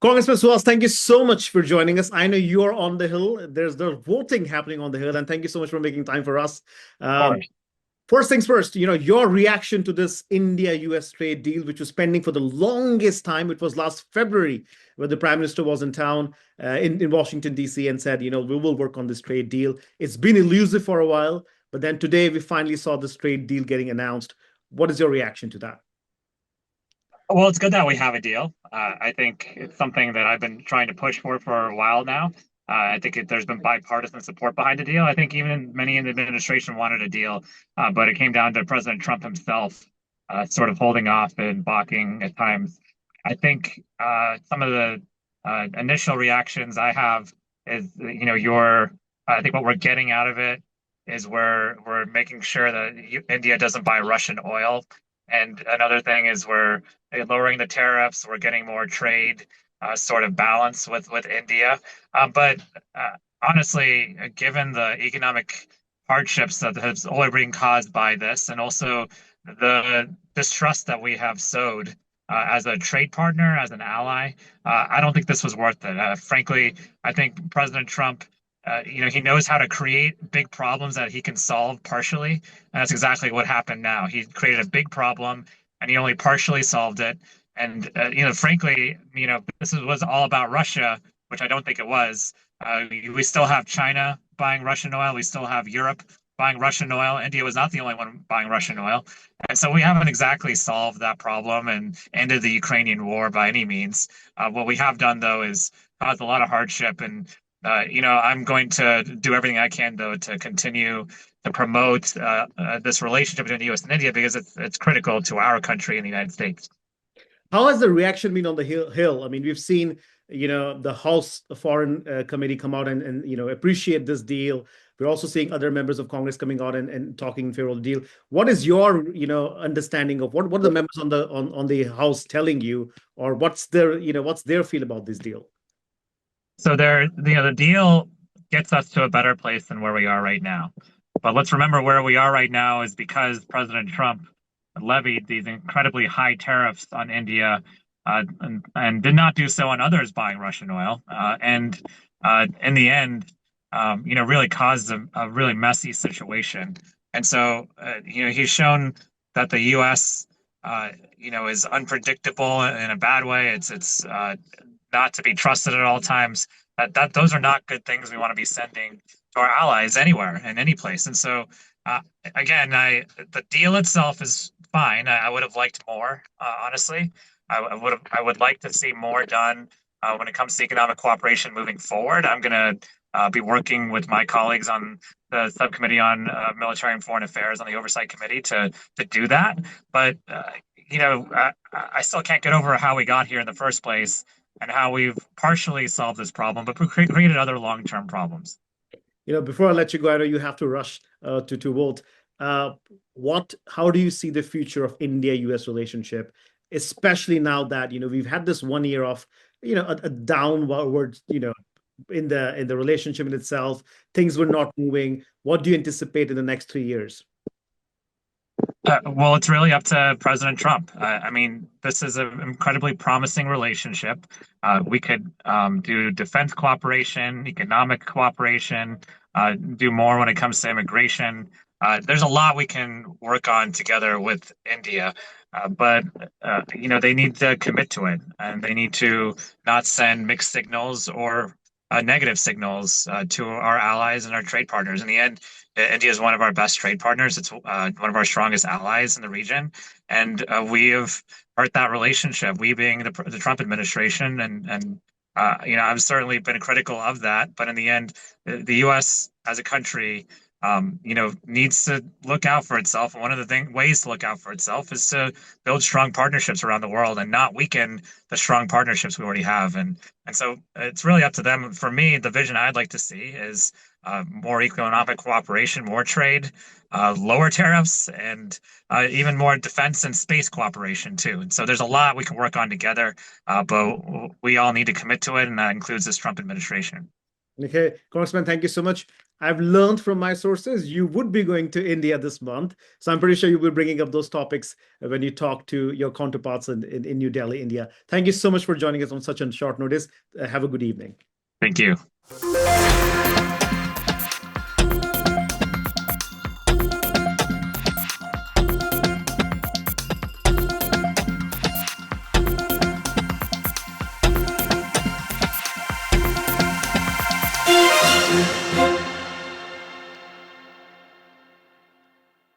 Congressman Suhas, thank you so much for joining us. I know you're on the Hill. There's the voting happening on the Hill, and thank you so much for making time for us. Of Um, course. First things first, your reaction to this India-US trade deal, which was pending for the longest time. It was last February when the Prime Minister was in town in Washington, D.C., and said, we will work on this trade deal. It's been elusive for a while, but then today we finally saw this trade deal getting announced. What is your reaction to that? Well, it's good that we have a deal. I think it's something that I've been trying to push for a while now. I think there's been bipartisan support behind the deal. I think even many in the administration wanted a deal, but it came down to President Trump himself sort of holding off and balking at times. I think some of the initial reactions I have is, I think what we're getting out of it is we're making sure that India doesn't buy Russian oil. And another thing is we're lowering the tariffs. We're getting more trade sort of balance with India. But honestly, given the economic hardships that has only been caused by this, and also the distrust that we have sowed as a trade partner, as an ally, I don't think this was worth it. Frankly, I think President Trump. He knows how to create big problems that he can solve partially, and that's exactly what happened now. He created a big problem, and he only partially solved it. And frankly, this was all about Russia, which I don't think it was. We still have China buying Russian oil. We still have Europe buying Russian oil. India was not the only one buying Russian oil, and so we haven't exactly solved that problem and ended the Ukrainian war by any means. What we have done, though, is caused a lot of hardship and I'm going to do everything I can, though, to continue to promote this relationship between the U.S. and India because it's critical to our country in the United States. How has the reaction been on the Hill? I mean, we've seen, the House Foreign Committee come out and appreciate this deal. We're also seeing other members of Congress coming out and talking in favor of the deal. What is your, understanding of what are the members on the House telling you, or what's their feel about this deal? So the deal gets us to a better place than where we are right now. But let's remember where we are right now is because President Trump levied these incredibly high tariffs on India and did not do so on others buying Russian oil. And in the end, really caused a really messy situation. And so, he's shown that the U.S., is unpredictable in a bad way. It's not to be trusted at all times. That those are not good things we want to be sending to our allies anywhere in any place. And so, again, the deal itself is fine. I would have liked more, honestly. I would like to see more done when it comes to economic cooperation moving forward. I'm going to be working with my colleagues on the subcommittee on military and foreign affairs on the oversight committee to do that. But I still can't get over how we got here in the first place and how we've partially solved this problem, but created other long-term problems. Before I let you go, I know you have to rush to vote. How do you see the future of India-US relationship, especially now that we've had this 1 year of a downward in the relationship in itself, things were not moving. What do you anticipate in the next 3 years? Well, it's really up to President Trump. I mean, this is an incredibly promising relationship. We could do defense cooperation, economic cooperation, do more when it comes to immigration. There's a lot we can work on together with India, but they need to commit to it, and they need to not send mixed signals or negative signals to our allies and our trade partners. In the end, India is one of our best trade partners. It's one of our strongest allies in the region, and we have hurt that relationship. We being the Trump administration, and I've certainly been critical of that. But in the end, the U.S. as a country, needs to look out for itself. And one of the ways to look out for itself is to build strong partnerships around the world and not weaken the strong partnerships we already have. And so it's really up to them. For me, the vision I'd like to see is more economic cooperation, more trade, lower tariffs, and even more defense and space cooperation too. And so there's a lot we can work on together, but we all need to commit to it, and that includes this Trump administration. Okay, Congressman, thank you so much. I've learned from my sources you would be going to India this month. So I'm pretty sure you'll be bringing up those topics when you talk to your counterparts in New Delhi, India. Thank you so much for joining us on such a short notice. Have a good evening. Thank you.